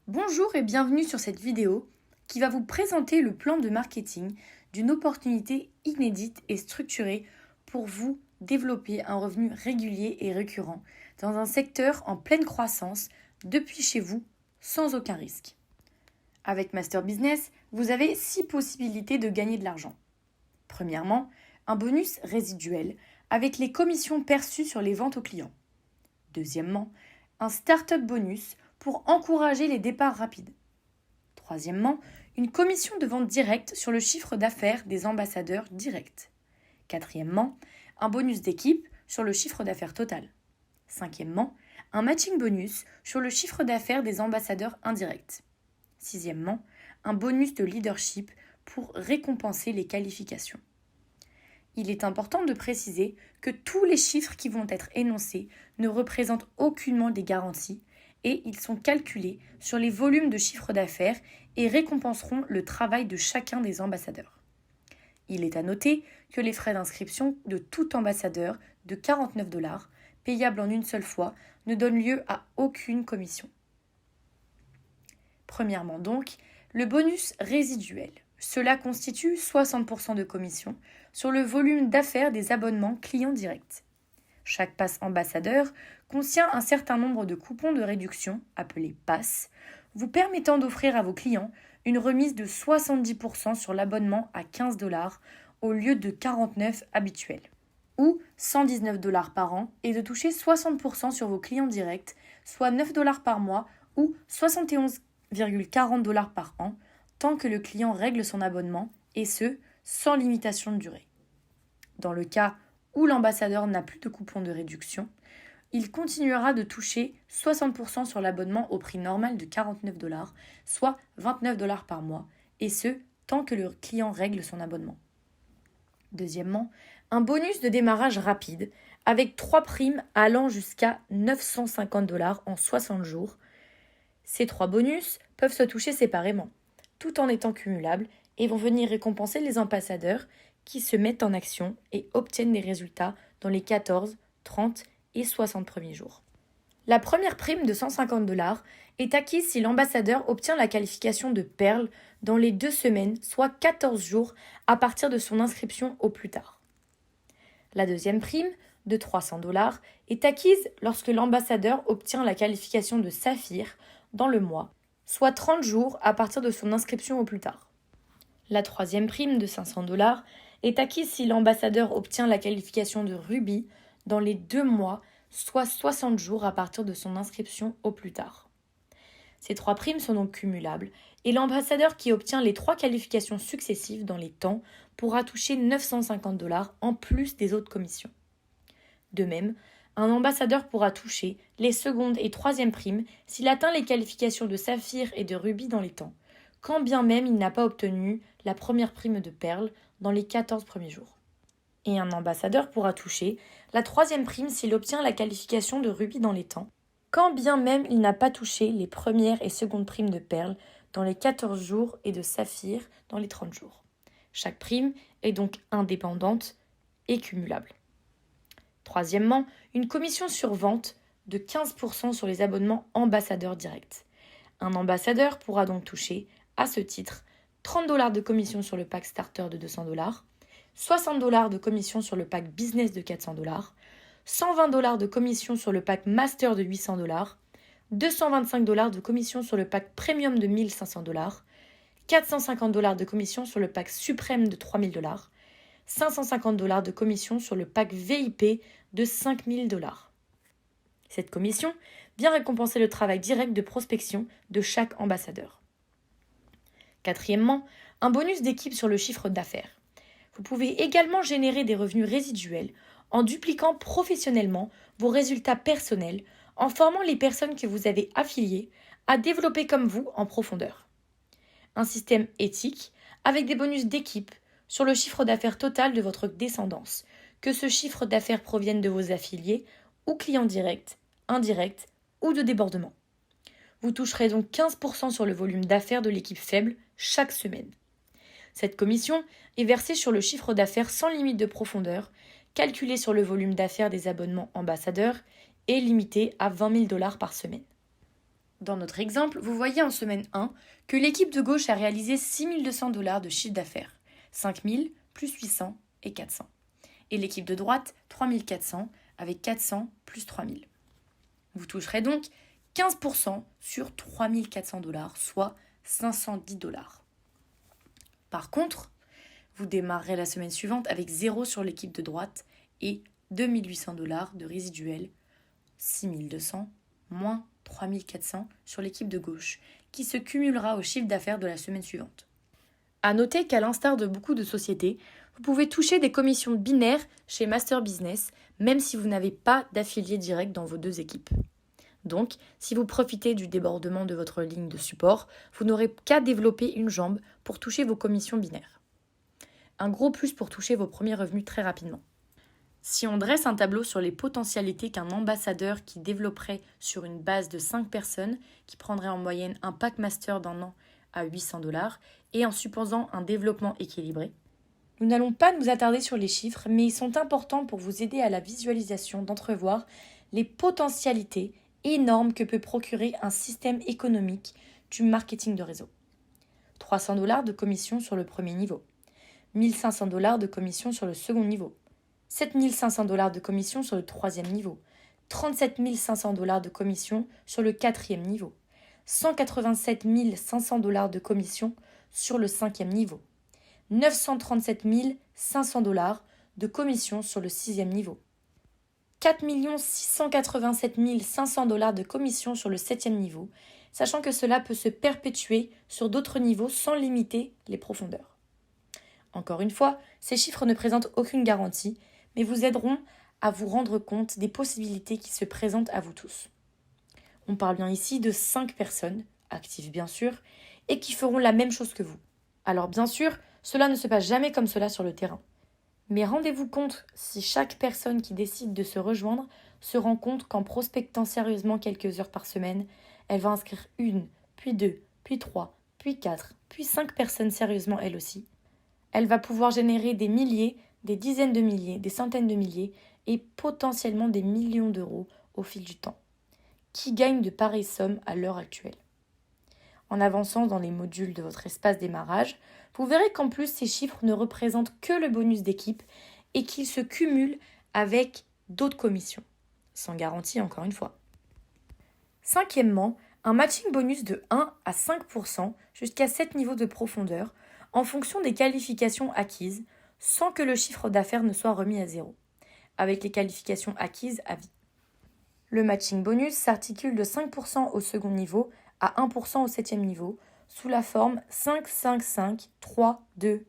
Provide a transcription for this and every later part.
Bonjour et bienvenue sur cette vidéo qui va vous présenter le plan de marketing d'une opportunité inédite et structurée pour vous développer un revenu régulier et récurrent dans un secteur en pleine croissance depuis chez vous sans aucun risque. Avec Master Business, vous avez 6 possibilités de gagner de l'argent. Premièrement, un bonus résiduel avec les commissions perçues sur les ventes aux clients. Deuxièmement, un Startup bonus pour encourager les départs rapides. Troisièmement, une commission de vente directe sur le chiffre d'affaires des ambassadeurs directs. Quatrièmement, un bonus d'équipe sur le chiffre d'affaires total. Cinquièmement, un matching bonus sur le chiffre d'affaires des ambassadeurs indirects. Sixièmement, un bonus de leadership pour récompenser les qualifications. Il est important de préciser que tous les chiffres qui vont être énoncés ne représentent aucunement des garanties et ils sont calculés sur les volumes de chiffre d'affaires et récompenseront le travail de chacun des ambassadeurs. Il est à noter que les frais d'inscription de tout ambassadeur de 49 $, payables en une seule fois, ne donnent lieu à aucune commission. Premièrement donc, le bonus résiduel. Cela constitue 60% de commission sur le volume d'affaires des abonnements clients directs. Chaque pass ambassadeur contient un certain nombre de coupons de réduction, appelés passes, vous permettant d'offrir à vos clients une remise de 70% sur l'abonnement à 15 $ au lieu de 49 habituels, ou 119 $ par an, et de toucher 60% sur vos clients directs, soit 9 $ par mois ou 71,40 $ par an, tant que le client règle son abonnement, et ce, sans limitation de durée. Dans le cas où l'ambassadeur n'a plus de coupon de réduction, il continuera de toucher 60% sur l'abonnement au prix normal de 49 $, soit 29 $ par mois, et ce, tant que le client règle son abonnement. Deuxièmement, un bonus de démarrage rapide, avec 3 primes allant jusqu'à 950 $ en 60 jours. Ces 3 bonus peuvent se toucher séparément, tout en étant cumulables, et vont venir récompenser les ambassadeurs qui se mettent en action et obtiennent des résultats dans les 14, 30 et 60 premiers jours. La première prime de 150 $ est acquise si l'ambassadeur obtient la qualification de perle dans les 2 semaines, soit 14 jours à partir de son inscription au plus tard. La deuxième prime, de 300 $ est acquise lorsque l'ambassadeur obtient la qualification de saphir dans le mois, soit 30 jours à partir de son inscription au plus tard. La troisième prime de 500 $ est acquise si l'ambassadeur obtient la qualification de rubis dans les 2 mois, soit 60 jours à partir de son inscription au plus tard. Ces 3 primes sont donc cumulables et l'ambassadeur qui obtient les 3 qualifications successives dans les temps pourra toucher 950 $ en plus des autres commissions. De même, un ambassadeur pourra toucher les secondes et troisième primes s'il atteint les qualifications de saphir et de rubis dans les temps, quand bien même il n'a pas obtenu la première prime de perle dans les 14 premiers jours. Et un ambassadeur pourra toucher la troisième prime s'il obtient la qualification de rubis dans les temps, quand bien même il n'a pas touché les premières et secondes primes de perle dans les 14 jours et de saphir dans les 30 jours. Chaque prime est donc indépendante et cumulable. Troisièmement, une commission sur vente de 15% sur les abonnements ambassadeurs directs. Un ambassadeur pourra donc toucher, à ce titre, 30 $ de commission sur le pack starter de 200 $, 60 $ de commission sur le pack business de 400 $, 120 $ de commission sur le pack master de 800 $, 225 $ de commission sur le pack premium de 1500 $, 450 $ de commission sur le pack suprême de 3000 $, 550 $ de commission sur le pack VIP de 5000 $. Cette commission vient récompenser le travail direct de prospection de chaque ambassadeur. Quatrièmement, un bonus d'équipe sur le chiffre d'affaires. Vous pouvez également générer des revenus résiduels en dupliquant professionnellement vos résultats personnels, en formant les personnes que vous avez affiliées à développer comme vous en profondeur. Un système éthique avec des bonus d'équipe sur le chiffre d'affaires total de votre descendance, que ce chiffre d'affaires provienne de vos affiliés ou clients directs, indirects ou de débordement. Vous toucherez donc 15% sur le volume d'affaires de l'équipe faible chaque semaine. Cette commission est versée sur le chiffre d'affaires sans limite de profondeur, calculé sur le volume d'affaires des abonnements ambassadeurs et limité à 20 000 $ par semaine. Dans notre exemple, vous voyez en semaine 1 que l'équipe de gauche a réalisé 6 200 $ de chiffre d'affaires, 5 000 plus 800 et 400. Et l'équipe de droite, 3 400 avec 400 plus 3 000. Vous toucherez donc 15% sur 3 400 $, soit 510 $. Par contre, vous démarrerez la semaine suivante avec 0 sur l'équipe de droite et 2 800 $ de résiduel, 6 200 moins 3 400 sur l'équipe de gauche, qui se cumulera au chiffre d'affaires de la semaine suivante. A noter qu'à l'instar de beaucoup de sociétés, vous pouvez toucher des commissions binaires chez Master Business, même si vous n'avez pas d'affilié direct dans vos deux équipes. Donc, si vous profitez du débordement de votre ligne de support, vous n'aurez qu'à développer une jambe pour toucher vos commissions binaires. Un gros plus pour toucher vos premiers revenus très rapidement. Si on dresse un tableau sur les potentialités qu'un ambassadeur qui développerait sur une base de 5 personnes, qui prendrait en moyenne un pack master d'un an à 800 $, et en supposant un développement équilibré, nous n'allons pas nous attarder sur les chiffres, mais ils sont importants pour vous aider à la visualisation d'entrevoir les potentialités énormes que peut procurer un système économique du marketing de réseau. 300 $ de commission sur le premier niveau, 1 500 $ de commission sur le second niveau, 7 500 $ de commission sur le troisième niveau, 37 500 $ de commission sur le quatrième niveau, 187 500 $ de commission sur le cinquième niveau, 937 500 $ de commission sur le sixième niveau, 4 687 500 $ de commission sur le septième niveau, sachant que cela peut se perpétuer sur d'autres niveaux sans limiter les profondeurs. Encore une fois, ces chiffres ne présentent aucune garantie, mais vous aideront à vous rendre compte des possibilités qui se présentent à vous tous. On parle bien ici de 5 personnes, actives bien sûr, et qui feront la même chose que vous. Alors bien sûr, cela ne se passe jamais comme cela sur le terrain. Mais rendez-vous compte si chaque personne qui décide de se rejoindre se rend compte qu'en prospectant sérieusement quelques heures par semaine, elle va inscrire 1, puis 2, puis 3, puis 4, puis 5 personnes sérieusement elle aussi. Elle va pouvoir générer des milliers, des dizaines de milliers, des centaines de milliers et potentiellement des millions d'euros au fil du temps. Qui gagne de pareilles sommes à l'heure actuelle? En avançant dans les modules de votre espace démarrage, vous verrez qu'en plus ces chiffres ne représentent que le bonus d'équipe et qu'ils se cumulent avec d'autres commissions, sans garantie encore une fois. Cinquièmement, un matching bonus de 1 à 5% jusqu'à 7 niveaux de profondeur en fonction des qualifications acquises, sans que le chiffre d'affaires ne soit remis à zéro, avec les qualifications acquises à vie. Le matching bonus s'articule de 5% au second niveau à 1% au septième niveau, sous la forme 5-5-5-3-2-1.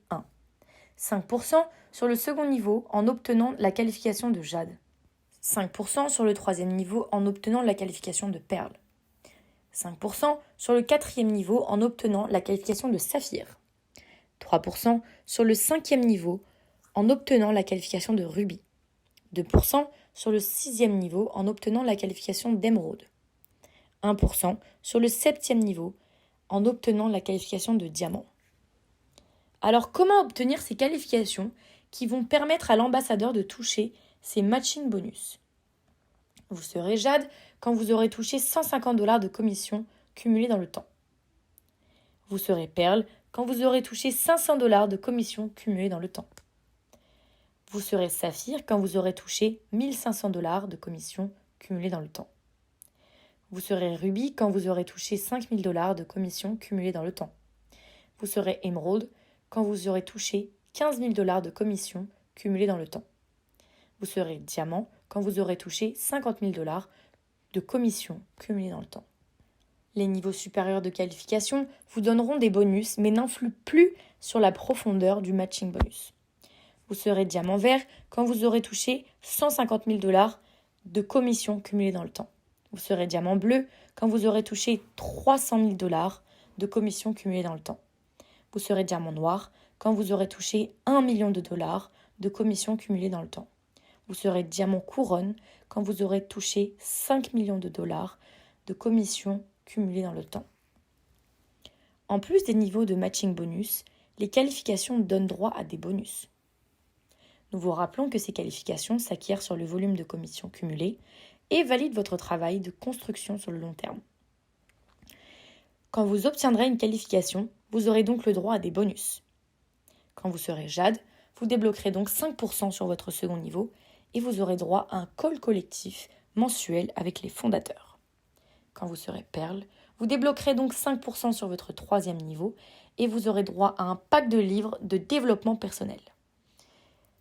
5% sur le second niveau en obtenant la qualification de jade. 5% sur le troisième niveau en obtenant la qualification de perle. 5% sur le quatrième niveau en obtenant la qualification de saphir. 3% sur le cinquième niveau en obtenant la qualification de rubis. 2% sur le sixième niveau en obtenant la qualification d'émeraude. 1% sur le septième niveau en obtenant la qualification de diamant. Alors comment obtenir ces qualifications qui vont permettre à l'ambassadeur de toucher ces matching bonus? Vous serez jade quand vous aurez touché 150 $ de commission cumulée dans le temps. Vous serez perle quand vous aurez touché 500 $ de commission cumulée dans le temps. Vous serez saphir quand vous aurez touché 1 500 $ de commission cumulée dans le temps. Vous serez rubis quand vous aurez touché 5 000 $ de commission cumulée dans le temps. Vous serez émeraude quand vous aurez touché 15 000 $ de commission cumulée dans le temps. Vous serez diamant quand vous aurez touché 50 000 $ de commission cumulée dans le temps. Les niveaux supérieurs de qualification vous donneront des bonus mais n'influent plus sur la profondeur du matching bonus. Vous serez diamant vert quand vous aurez touché 150 000 $ de commission cumulée dans le temps. Vous serez diamant bleu quand vous aurez touché 300 000 $ de commission cumulée dans le temps. Vous serez diamant noir quand vous aurez touché 1 million de dollars de commission cumulée dans le temps. Vous serez diamant couronne quand vous aurez touché 5 millions de dollars de commission cumulée dans le temps. En plus des niveaux de matching bonus, les qualifications donnent droit à des bonus. Nous vous rappelons que ces qualifications s'acquièrent sur le volume de commissions cumulées et valident votre travail de construction sur le long terme. Quand vous obtiendrez une qualification, vous aurez donc le droit à des bonus. Quand vous serez Jade, vous débloquerez donc 5% sur votre second niveau et vous aurez droit à un call collectif mensuel avec les fondateurs. Quand vous serez Perle, vous débloquerez donc 5% sur votre troisième niveau et vous aurez droit à un pack de livres de développement personnel.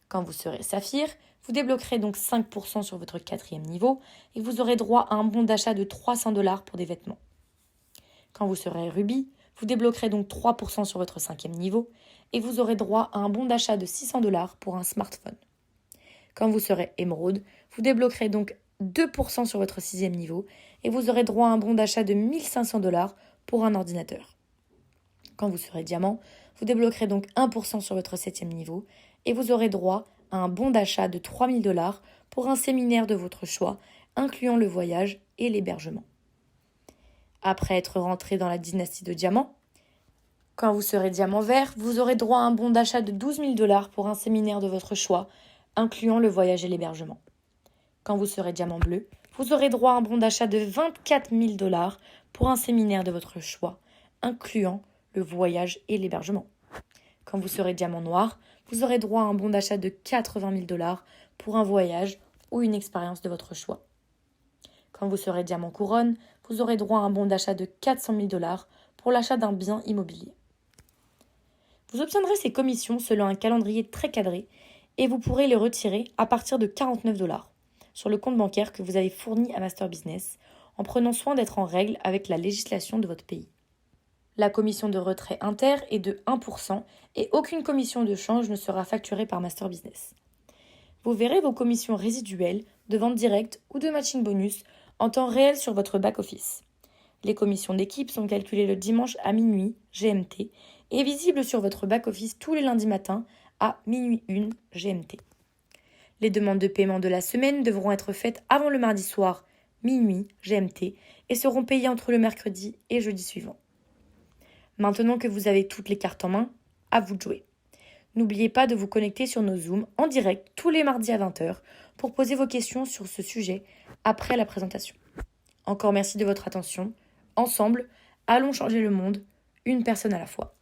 Quand vous serez Saphir, vous débloquerez donc 5% sur votre quatrième niveau et vous aurez droit à un bon d'achat de 300$ pour des vêtements. Quand vous serez Ruby, vous débloquerez donc 3% sur votre cinquième niveau et vous aurez droit à un bon d'achat de 600$ pour un smartphone. Quand vous serez Émeraude, vous débloquerez donc 2% sur votre sixième niveau et vous aurez droit à un bon d'achat de 1500$ pour un ordinateur. Quand vous serez Diamant, vous débloquerez donc 1% sur votre septième niveau et vous aurez droit à un bon d'achat de 3000$ pour un séminaire de votre choix, incluant le voyage et l'hébergement. Après être rentré dans la dynastie de Diamant, quand vous serez Diamant Vert, vous aurez droit à un bon d'achat de 12 000$ pour un séminaire de votre choix, incluant le voyage et l'hébergement. Quand vous serez Diamant Bleu, vous aurez droit à un bon d'achat de 24 000$ pour un séminaire de votre choix, incluant le voyage et l'hébergement. Quand vous serez Diamant Noir, vous aurez droit à un bon d'achat de 80 000$ pour un voyage ou une expérience de votre choix. Quand vous serez Diamant Couronne, vous aurez droit à un bon d'achat de 400 000$ pour l'achat d'un bien immobilier. Vous obtiendrez ces commissions selon un calendrier très cadré et vous pourrez les retirer à partir de 49$ sur le compte bancaire que vous avez fourni à Master Business en prenant soin d'être en règle avec la législation de votre pays. La commission de retrait inter est de 1% et aucune commission de change ne sera facturée par Master Business. Vous verrez vos commissions résiduelles de vente directe ou de matching bonus en temps réel sur votre back-office. Les commissions d'équipe sont calculées le dimanche à minuit GMT et visibles sur votre back-office tous les lundis matins à minuit 1 GMT. Les demandes de paiement de la semaine devront être faites avant le mardi soir minuit GMT et seront payées entre le mercredi et jeudi suivant. Maintenant que vous avez toutes les cartes en main, à vous de jouer. N'oubliez pas de vous connecter sur nos Zooms en direct tous les mardis à 20h pour poser vos questions sur ce sujet après la présentation. Encore merci de votre attention. Ensemble, allons changer le monde, une personne à la fois.